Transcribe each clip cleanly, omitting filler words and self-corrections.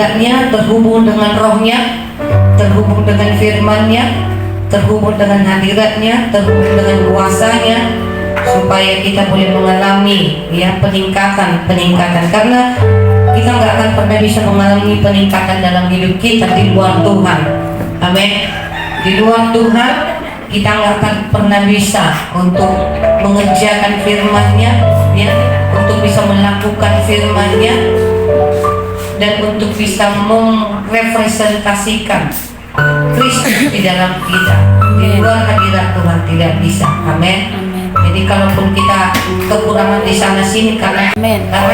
hadiratnya, terhubung dengan rohnya, terhubung dengan firman-Nya, terhubung dengan hadiratnya, terhubung dengan kuasanya, supaya kita boleh mengalami ya peningkatan. Karena kita nggak akan pernah bisa mengalami peningkatan dalam hidup kita di luar Tuhan. Amin. Di luar Tuhan kita nggak akan pernah bisa untuk mengerjakan firman-Nya, ya, untuk bisa melakukan firman-Nya, dan untuk bisa merepresentasikan Kristus di dalam kita. Di luar hadirat Tuhan tidak bisa. Amin. Jadi kalaupun kita kekurangan di sana sini karena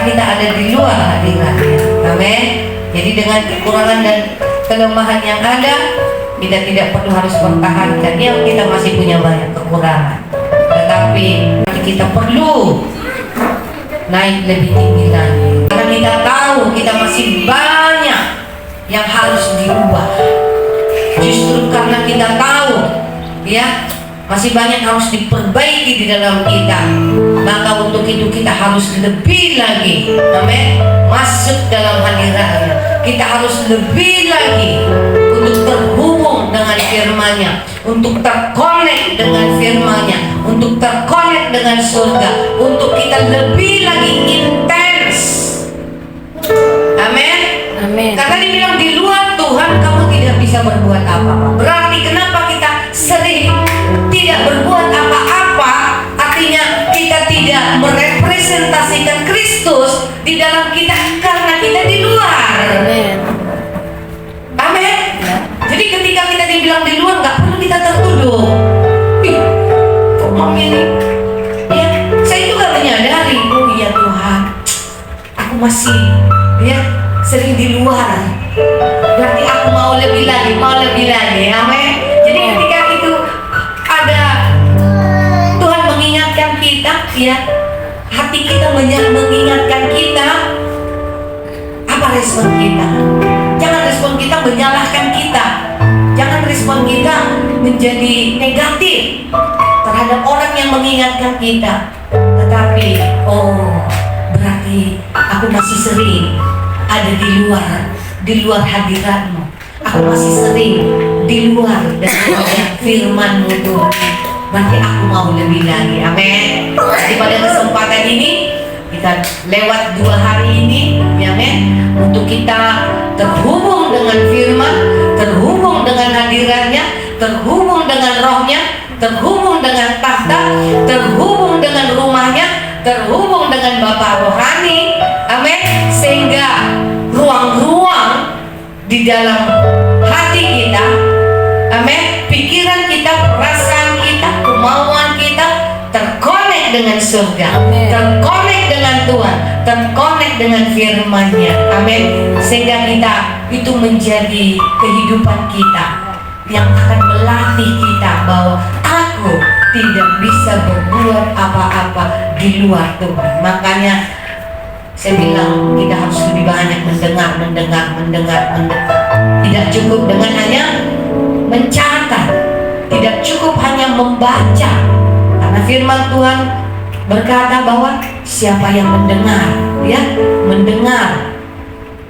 kita ada di luar hadiratnya. Amin. Jadi dengan kekurangan dan kelemahan yang ada, kita tidak perlu harus mempertahankan. Ya, kita masih punya banyak kekurangan, tetapi kita perlu naik lebih tinggi lagi. Karena kita tahu kita masih banyak yang harus diubah. Justru karena kita tahu ya masih banyak harus diperbaiki di dalam kita, maka untuk itu kita harus lebih lagi, amin, masuk dalam hadiratnya. Kita harus lebih lagi untuk terhubung dengan firman-Nya, untuk terkonek dengan firman-Nya, untuk terkonek dengan surga, untuk kita lebih lagi intens. Amin. Amin. Karena dibilang di luar Tuhan kamu tidak bisa berbuat apa-apa. Berarti kenapa kita sering tidak berbuat apa-apa? Artinya kita tidak merepresentasikan Kristus di dalam kita karena kita di luar. Amin. Amin. Jadi ketika kita dibilang di luar, nggak perlu kita tertuduh. Ih, kok mami ini? Ya, saya juga menyadari. Oh iya Tuhan, aku masih ya sering di luar. Berarti aku mau lebih lagi. Amin. Jadi ketika itu ada Tuhan mengingatkan kita, ya, hati kita mengingatkan kita, apa respon kita? Jangan respon kita menyalahkan kita. Jangan respon kita menjadi negatif terhadap orang yang mengingatkan kita. Tetapi, oh, berarti aku masih sering ada di luar hadirat-Mu. Aku masih sering di luar daripada firman-Mu Tuhan. Berarti aku mau lebih lagi. Amin. Jadi pada kesempatan ini kita lewat 2 hari ini, ya men, untuk kita terhubung dengan firman, terhubung dengan hadiratnya, terhubung dengan rohnya, terhubung dengan tahta, terhubung dengan rumahnya, terhubung dengan Bapa rohani. Amin. Sehingga ruang-ruang di dalam hati kita, amin, pikiran kita, perasaan kita, kemauan kita terkonek dengan surga, terkonek dengan Tuhan, terkonek dengan firman-Nya. Amin. Sehingga kita itu menjadi kehidupan kita yang akan melatih kita bahwa aku tidak bisa berbuat apa-apa di luar Tuhan. Makanya saya bilang kita harus lebih banyak mendengar. Tidak cukup dengan hanya mencatat, tidak cukup hanya membaca. Karena firman Tuhan berkata bahwa siapa yang mendengar, ya, mendengar.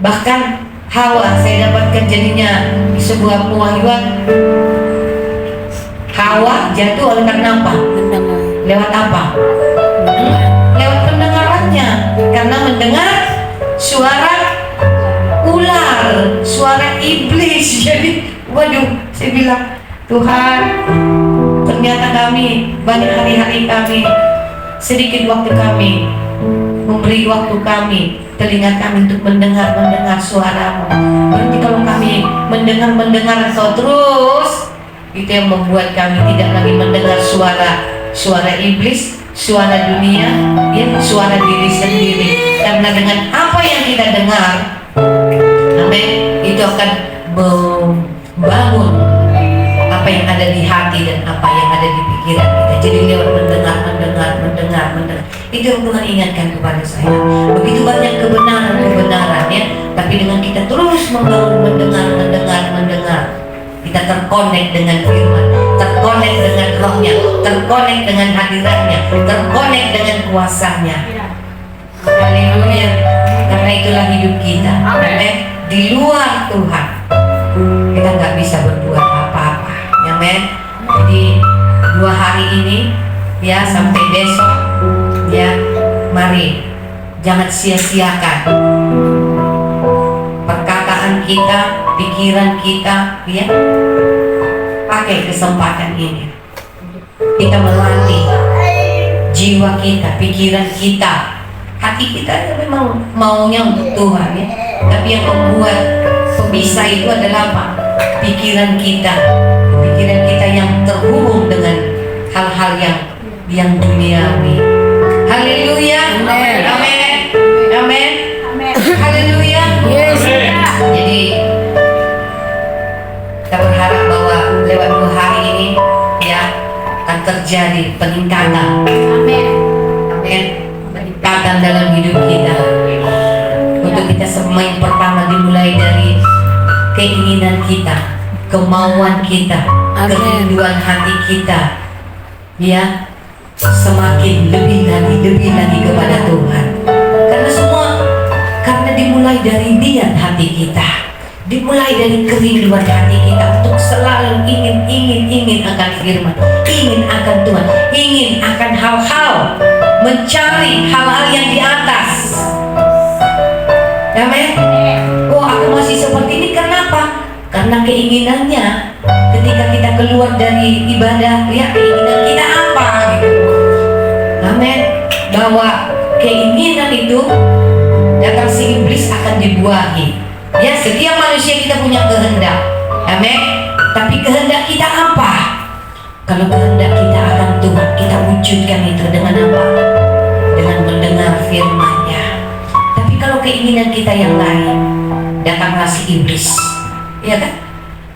Bahkan Hawa, saya dapatkan jadinya di sebuah pewahyuan, Hawa jatuh oleh karena apa? Mendengar. Lewat apa? Lewat pendengarannya. Karena mendengar suara ular, suara iblis. Jadi, waduh, saya bilang, Tuhan, ternyata kami, banyak hari-hari kami, sedikit waktu kami, memberi waktu kami, telinga kami untuk mendengar suara-Mu. Berarti kalau kami mendengar Engkau terus, itu yang membuat kami tidak lagi mendengar suara iblis, suara dunia, ya, suara diri sendiri. Karena dengan apa yang kita dengar, amin, itu akan membangun apa yang ada di hati dan apa yang ada di pikiran kita. Jadi lewat mendengar, itu yang Tuhan ingatkan kepada saya. Begitu banyak kebenaran ya, tapi dengan kita terus membangun mendengar, kita terkonek dengan firman, terkonek dengan rohnya, terkonek dengan hadiratnya, terkonek dengan kuasanya. Haleluya. Karena itulah hidup kita. Amin. di luar Tuhan, kita nggak bisa berbuat apa-apa. Amen. Jadi 2 hari ini ya sampai besok ya, mari jangan sia-siakan perkataan kita, pikiran kita ya. Pakai kesempatan ini kita melatih jiwa kita, pikiran kita, hati kita ya memang maunya untuk Tuhan ya. Tapi yang membuat pemisah itu adalah apa? Pikiran kita yang terhubung dengan hal-hal yang duniawi. Haleluya. Amin. Amin. Amin. Haleluya. Yes. Jadi kita berharap bahwa lewat 2 hari ini ya akan terjadi peningkatan. Amin. Amin. Peningkatan dalam hidup kita. Untuk kita semua, yang pertama dimulai dari keinginan kita, kemauan kita, kerinduan hati kita ya, semakin lebih lagi kepada Tuhan. Karena dimulai dari niat hati kita, dimulai dari kerinduan hati kita untuk selalu ingin akan firman, ingin akan Tuhan, ingin akan hal-hal, mencari hal-hal yang di atas. Amin. Oh, aku masih seperti ini, kenapa? Karena keinginannya ketika kita keluar dari ibadah ya, keinginan kita apa gitu. Amin. Bahwa keinginan itu datang si iblis akan dibuahi. Ya, setiap manusia kita punya kehendak. Amin. Tapi kehendak kita apa? Kalau kehendak kita akan Tuhan, kita wujudkan itu dengan apa? Dengan mendengar firman-Nya. Tapi kalau keinginan kita yang lain, datanglah si iblis. Ya kan?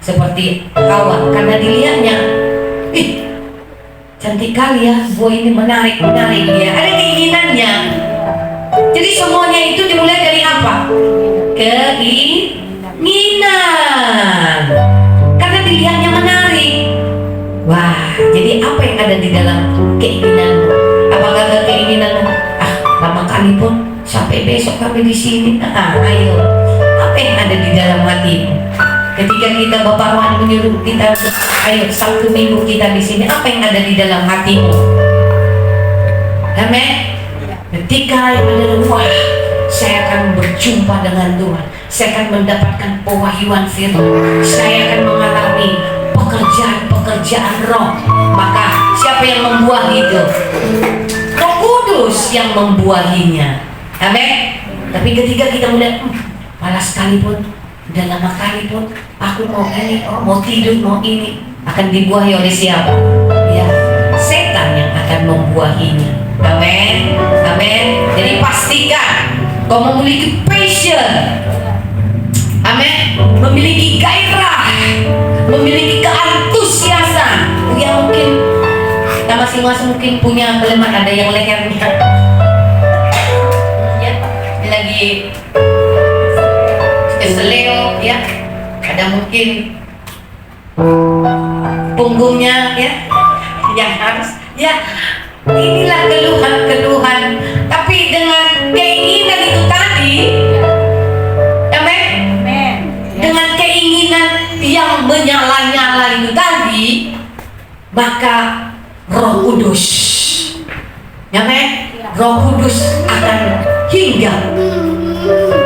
Seperti Hawa, karena dilihatnya, cantik kali ya, buah ini menarik ya. Ada keinginannya. Jadi semuanya itu dimulai dari apa? Keinginan. Karena dilihatnya menarik. Wah, jadi apa yang ada di dalam keinginanmu? Apakah keinginanmu? Lama kali pun sampai besok kami di sini. Ayo. Apa yang ada di dalam hatimu? Ketika kita Bapak Rohan menyuruh kita, ayo Sabtu Minggu kita di sini, apa yang ada di dalam hatimu? Amin. Ketika yang ada, wah, saya akan berjumpa dengan Tuhan, saya akan mendapatkan pewahyuan firman, saya akan mengalami pekerjaan roh. Maka siapa yang membuah itu? Roh Kudus yang membuahinya. Amin. Tapi ketika kita melihat, malas sekalipun, udah lama kali pun aku mau ini, mau tidur, mau ini, akan dibuahi oleh siapa? Ya, setan yang akan membuahinya. Amin. Amin. Jadi pastikan kau memiliki passion. Amin. Memiliki gairah, memiliki keantusiasan. Yang mungkin kita masing-masing mungkin punya kelemahan, ada yang lehernya ya, lagi keseleo ya, ada mungkin punggungnya ya, yang harus ya. Inilah keluhan-keluhan. Tapi dengan keinginan itu tadi, amin, dengan keinginan yang menyala-nyala itu tadi, maka Roh Kudus, amin, Roh Kudus akan hinggap.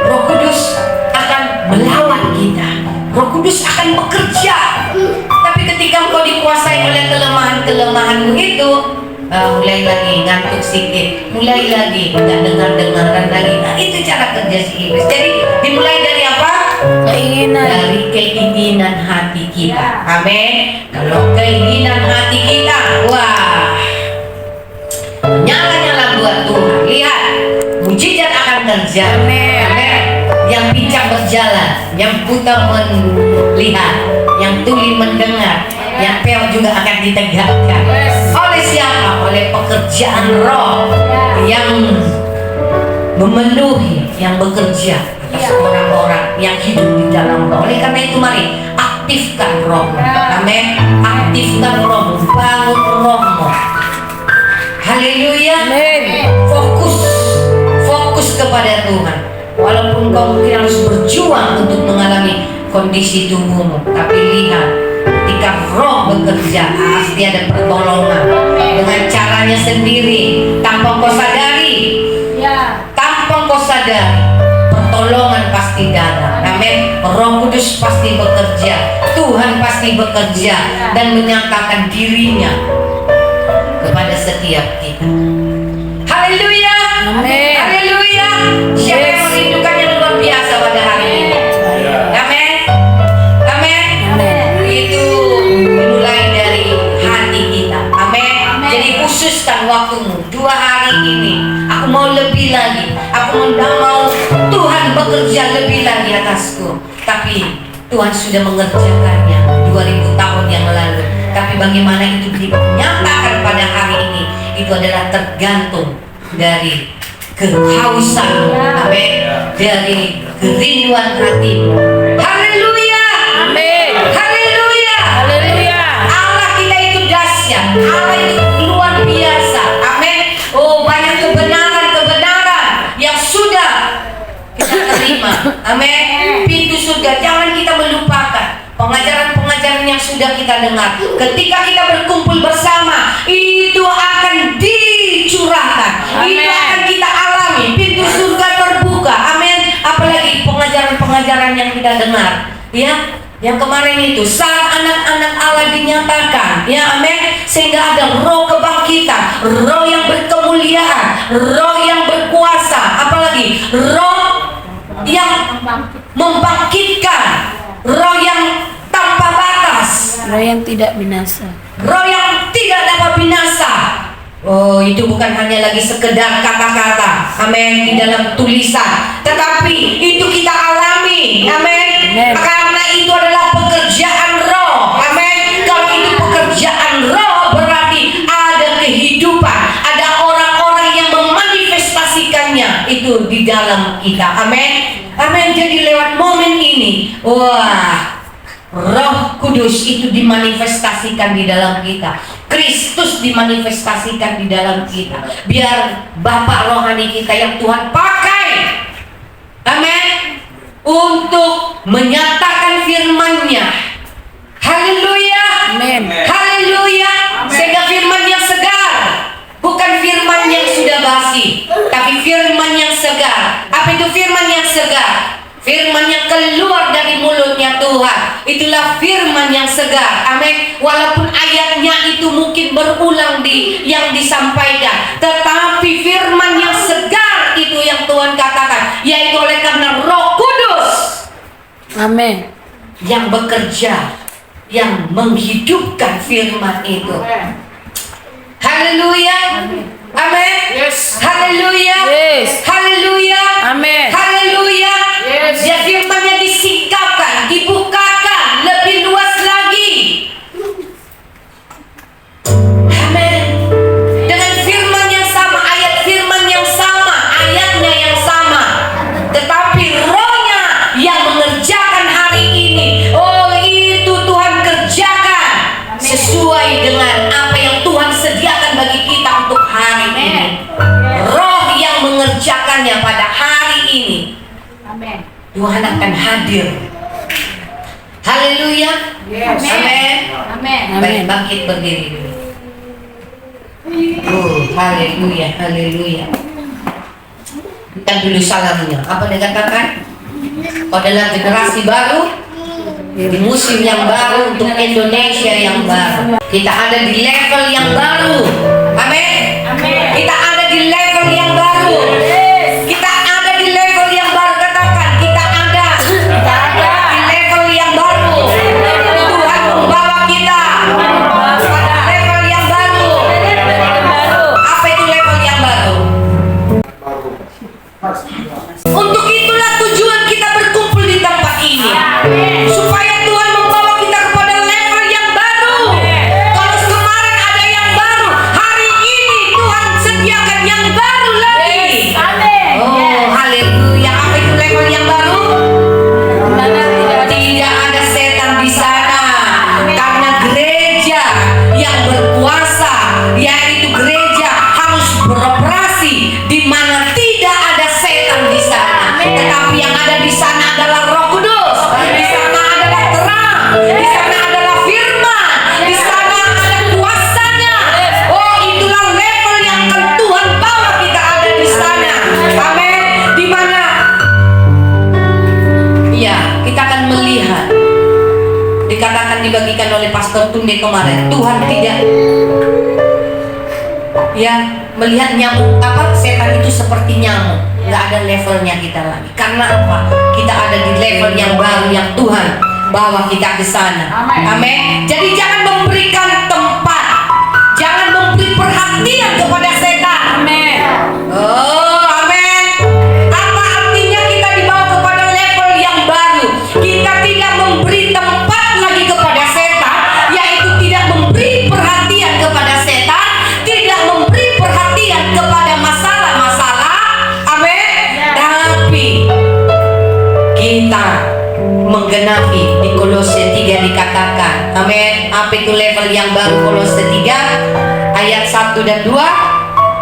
Roh Kudus akan melawan kita. Roh Kudus akan bekerja. Tapi ketika engkau dikuasai oleh kelemahan-kelemahanmu itu, mulai lagi ngantuk sedikit, mulai lagi nggak dengar-dengarkan lagi. Nah, itu cara kerja si iblis. Jadi dimulai dari apa? Keinginan. Dari keinginan hati kita. Amin. Kalau keinginan hati kita, wah, nyala-nyala buat Tuhan. Lihat, mujizat akan terjadi. Amin. Yang pincang berjalan, yang buta melihat, yang tuli mendengar, yang peot juga akan ditegakkan. Oleh siapa? Oleh pekerjaan roh yang memenuhi, yang bekerja atas orang-orang yang hidup di dalam roh. Oleh karena itu mari aktifkan roh. Amin. Aktifkan roh, bangun rohmu. Haleluya. Fokus kepada Tuhan. Walaupun kau mungkin harus berjuang untuk mengalami kondisi tubuhmu, tapi lihat, ketika Roh bekerja, pasti ada pertolongan dengan caranya sendiri, tanpa kau sadari. Tanpa kau sadari, pertolongan pasti datang. Amin. Roh Kudus pasti bekerja, Tuhan pasti bekerja dan menyatakan dirinya kepada setiap kita. Haleluya. Amin. Haleluya. Siapa yang merindukan yang luar biasa pada hari ini? Amin. Amin. Itu dimulai dari hati kita. Amin. Jadi khususkan waktumu 2 hari ini. Aku mau lebih lagi. Aku mau Tuhan bekerja lebih lagi atasku. Tapi Tuhan sudah mengerjakannya 2000 tahun yang lalu. Tapi bagaimana itu dinyatakan pada hari ini, itu adalah tergantung dari kehausan, amin, dari kerinduan hatimu. Haleluya. Amin. Haleluya. Haleluya. Allah kita itu dahsyat, Allah itu luar biasa, amin. Oh, banyak kebenaran yang sudah kita terima, amin. Pintu surga, jangan kita melupakan pengajaran-pengajaran yang sudah kita dengar. Ketika kita berkumpul bersama, itu akan dicurahkan, itu akan kita alami. Pintu surga terbuka, amin. Apalagi pengajaran-pengajaran yang kita dengar, ya, yang kemarin itu saat anak-anak Allah dinyatakan, ya, amin. Sehingga ada roh kebangkitan, roh yang berkemuliaan, roh yang berkuasa, apalagi roh yang membangkitkan, roh yang tanpa batas, Roh yang tidak binasa. roh yang tidak dapat binasa. Oh, itu bukan hanya lagi sekedar kata-kata, amin, di dalam tulisan, tetapi itu kita alami, amin. Karena itu adalah pekerjaan roh, amin. Kalau itu pekerjaan roh, berarti ada kehidupan, ada orang-orang yang memanifestasikannya itu di dalam kita, amin. Amin. Jadi lewat momen ini, wah, Roh Kudus itu dimanifestasikan di dalam kita. Kristus dimanifestasikan di dalam kita. Biar Bapak rohani kita yang Tuhan pakai, amin, untuk menyatakan firman-Nya. Haleluya. Amin. Haleluya. Sehingga firman yang segar, bukan firman yang sudah basi, tapi firman yang segar. Apa itu firman yang segar? Firman yang keluar dari mulutnya Tuhan, itulah firman yang segar, amin. Walaupun ayatnya itu mungkin berulang yang disampaikan, tetapi firman yang segar itu yang Tuhan katakan, yaitu oleh karena Roh Kudus, Amin. yang bekerja, yang menghidupkan firman itu. Haleluya. Amin. Yes. Haleluya. Yes. Haleluya. Amin. Haleluya. Yes. Ya, firman-Nya disingkapkan, dibukakan lebih luas lagi. Amin. Dengan firman yang sama, ayat firman yang sama, ayatnya yang sama, tetapi rohnya yang mengerjakan hari ini. Oh, itu Tuhan kerjakan sesuai dengan apa yang Tuhan sediakan bagi kita untuk hari ini. Roh yang mengerjakannya pada hari ini, Tuhan akan hadir. Haleluya. Yes. Amin. Amin. Baik, bangkit berdiri dulu. Oh, haleluya, haleluya. Kita dulu salamnya. Apa dia katakan? Kau adalah generasi baru di musim yang baru untuk Indonesia yang baru. Kita ada di level yang baru. Amin. Kita ada di level yang baru. Kita ada di level yang baru. Katakan, kita ada di level yang baru. Tuhan membawa kita pada level yang baru. Apa itu level yang baru? Untuk itulah tujuan kita berkumpul di tempat ini, supaya Tuhan membawa kita kepada level yang baru. Kalau kemarin ada yang baru, hari ini Bunde kemarin, Tuhan tidak ya melihat nyamuk setan itu seperti nyamuk, nggak ada levelnya kita lagi. Karena apa? Kita ada di level yang baru yang Tuhan bawa kita ke sana. Amin. Jadi jangan memberikan tempat, jangan memberi perhatian kepada setan. Amin. Oh, amin. Apa artinya kita dibawa kepada level yang baru? Kita tidak memberi tempat lagi kepada setan, yaitu tidak memberi perhatian kepada setan, tidak memberi perhatian kepada masalah-masalah. Amin. Tapi kita menggenapi di Kolose 3 dikatakan. Amin. Apa itu level yang baru? Kolose 3 ayat 1 dan 2.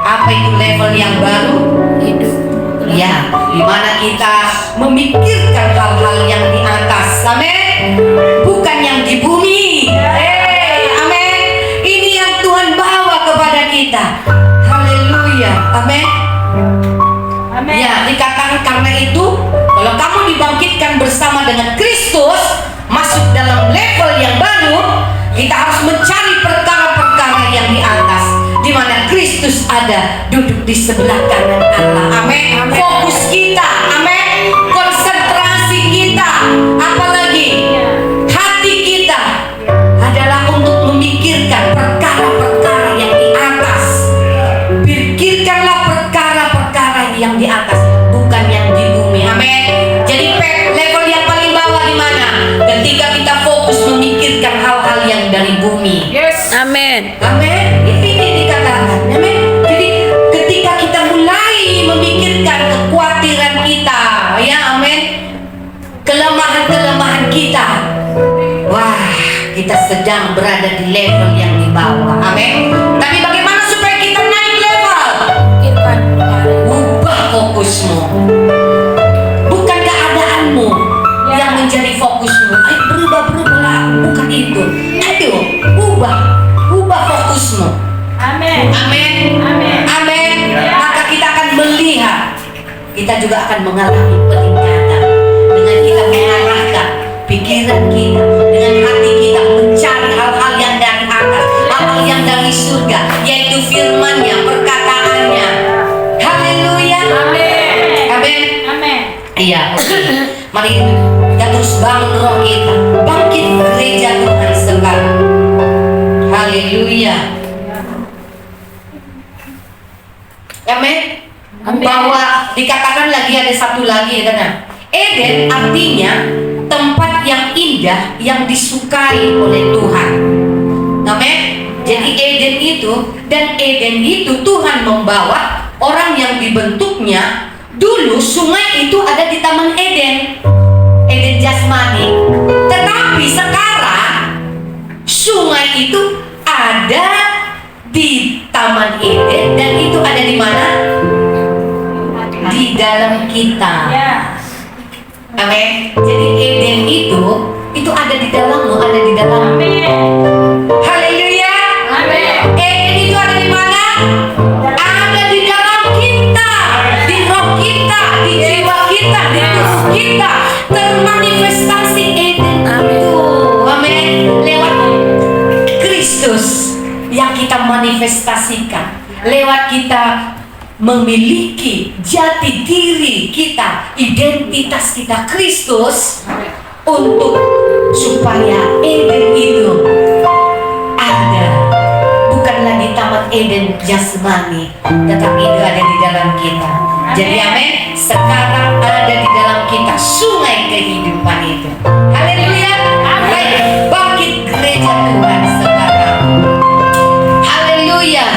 Apa itu level yang baru? Hidup. Ya, dimana kita memikirkan hal-hal yang di atas. Amin. Bukan yang di bumi. Amin. Ini yang Tuhan bawa kepada kita. Haleluya. Amin. Amin. Ya, dikatakan karena itu, kalau kamu dibangkitkan bersama dengan Kristus, masuk dalam level yang baru, kita harus mencari perkara-perkara yang di atas, di mana Kristus ada duduk di sebelah kanan Allah. Amin. Fokus kita, amin. Konsentrasi kita, apalagi hati kita adalah untuk memikirkan perkara-perkara yang di atas. Pikirkanlah perkara-perkara yang di atas, bukan yang di bumi. Amin. Jadi level yang paling bawah di mana? Ketika kita fokus memikirkan hal-hal yang dari bumi. Yes. Amin. Amin. Ini dikatakan. Amin. Jadi ketika kita mulai memikirkan kekhawatiran kita, ya amin, kelemahan-kelemahan kita, wah, kita sedang berada di level yang di bawah. Amin. Tapi bagaimana supaya kita naik level? Pikirkan perkara. Ubah fokusmu, bukan keadaanmu yang menjadi fokusmu. Ayo berubah-berubahlah, bukan itu. Ayo ubah fokusmu. Amin. Amin. Amin. Amin. Ya. Maka kita akan melihat, kita juga akan mengalami peningkatan dengan kita mengarahkan pikiran kita, dengan hati kita mencari hal-hal yang dari atas, hal-hal yang dari surga, yaitu firman-Nya, perkataannya. Haleluya. Amin. Amin. Amin. Iya. Mari kita terus bangun roh kita, bangkit gereja Tuhan sekarang. Haleluya. Amin. Amin. Bahwa dikatakan lagi ada satu lagi ya kan? Eden artinya tempat yang indah yang disukai oleh Tuhan. Amin. Jadi Eden itu Tuhan membawa orang yang dibentuknya. Dulu sungai itu ada di Taman Eden, Eden jasmani. Tetapi sekarang sungai itu ada di Taman Eden, dan itu ada di mana? Di dalam kita. Ya. Amin. Jadi Eden itu ada di dalammu, ada di dalam. Amin. Haleluya. Amin. Eden itu ada di mana? Ada di dalam kita, di roh kita, di jiwa kita, di tubuh kita. Termanifestasi Eden itu. Amin. Lewat Kristus yang kita manifestasikan, lewat kita memiliki jati diri kita, identitas kita Kristus, untuk supaya Eden itu ada, bukan lagi Taman Eden jasmani, tetapi itu ada di dalam kita. Jadi amin, sekarang ada di dalam kita sungai kehidupan itu. Haleluya. Baik, bangkit gereja Tuhan sekarang. Haleluya.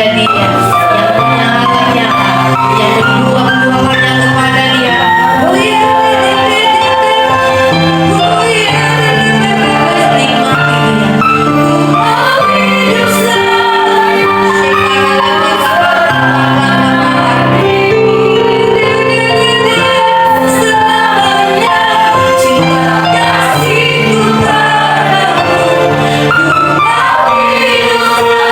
kepada dia, yang menyala-nyala, yang berluap-luapannya kepada dia. Oh ya, oh ya, nikmati dia. Ku mau hidup selamanya. Selamanya cinta kasihku padamu. Ku mau hidup selamanya.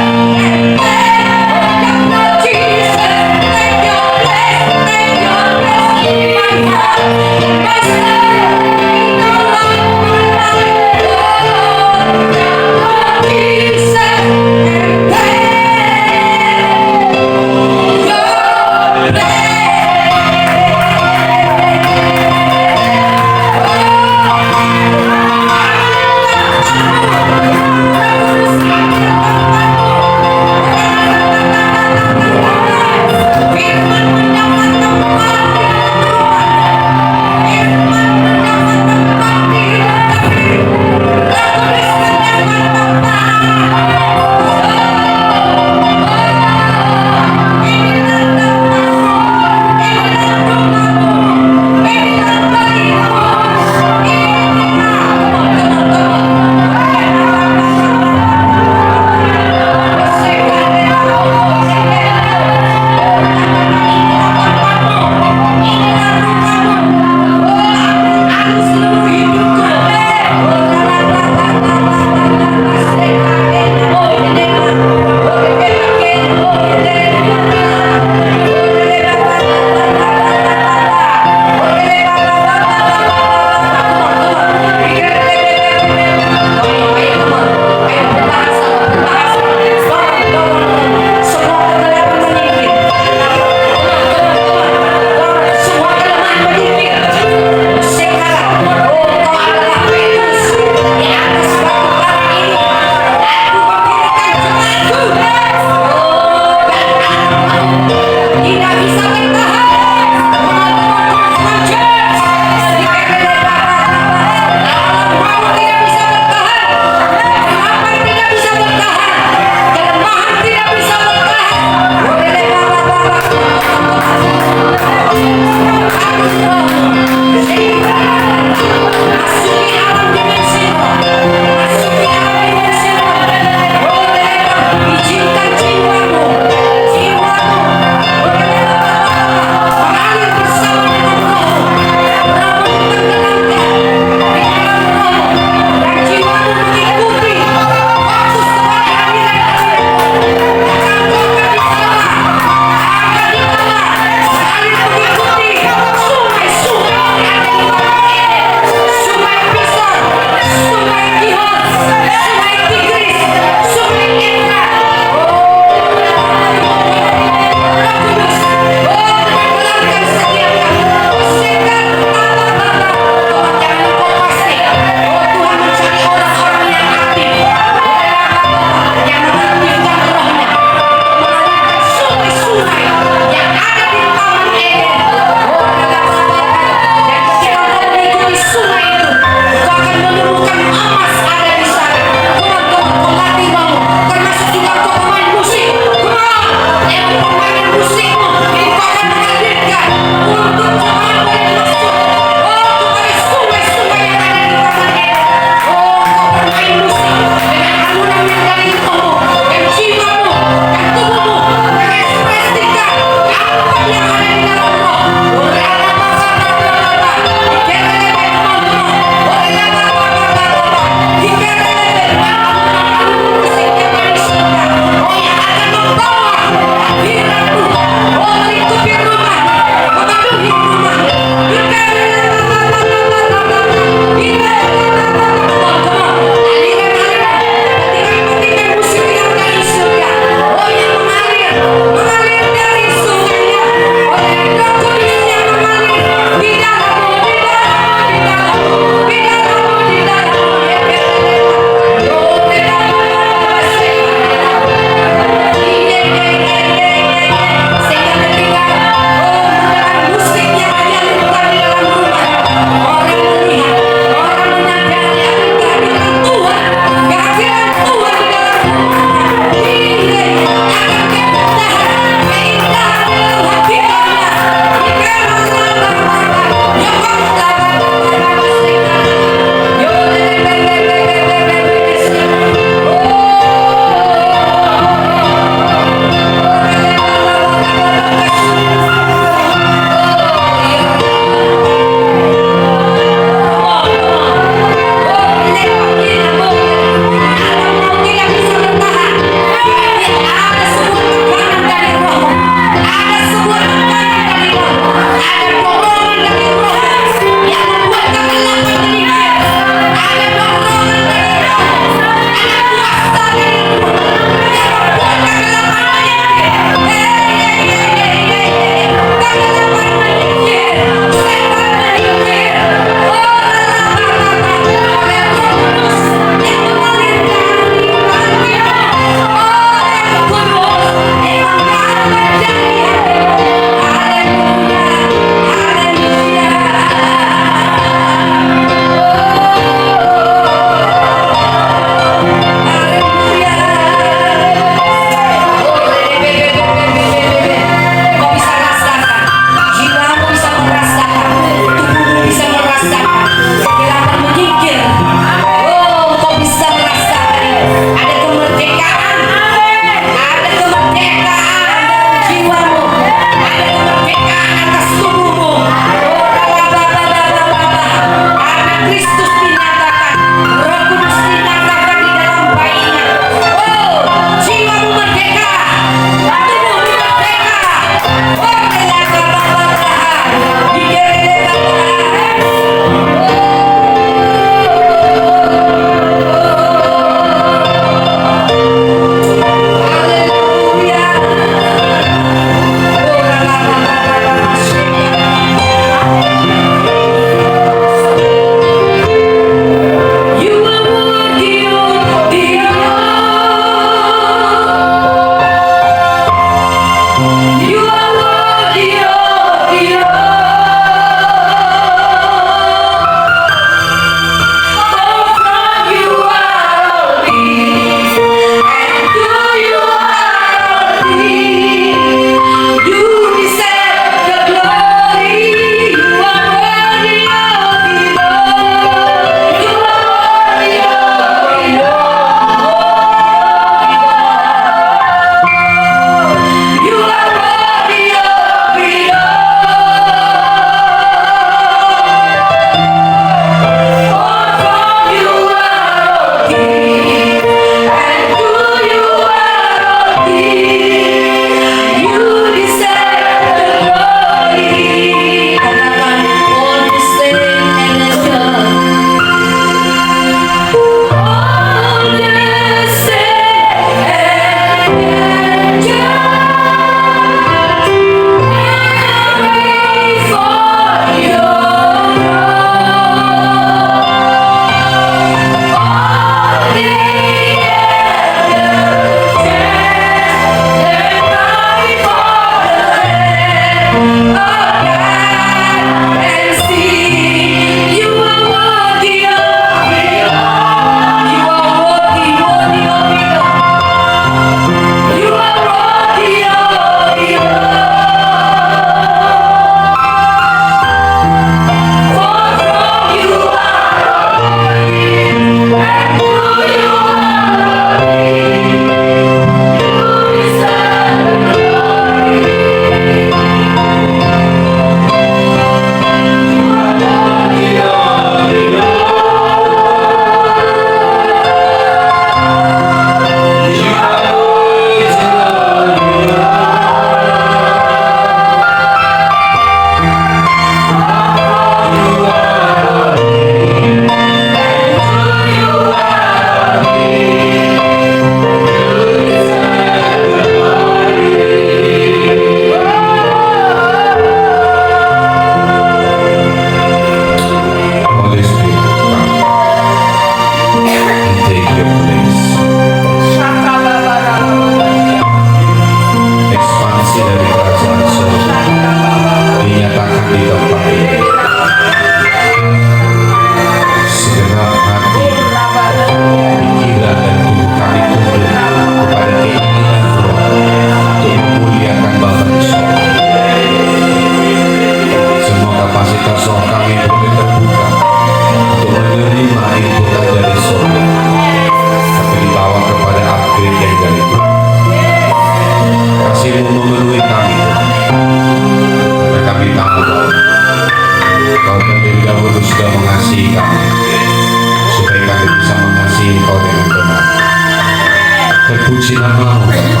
Puji nama-Mu Bapa.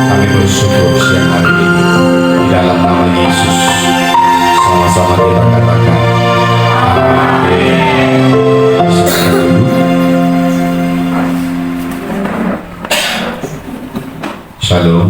Kami bersyukur siang hari ini di dalam nama Yesus. Sama-sama kita katakan amin. Silakan duduk. Shalom.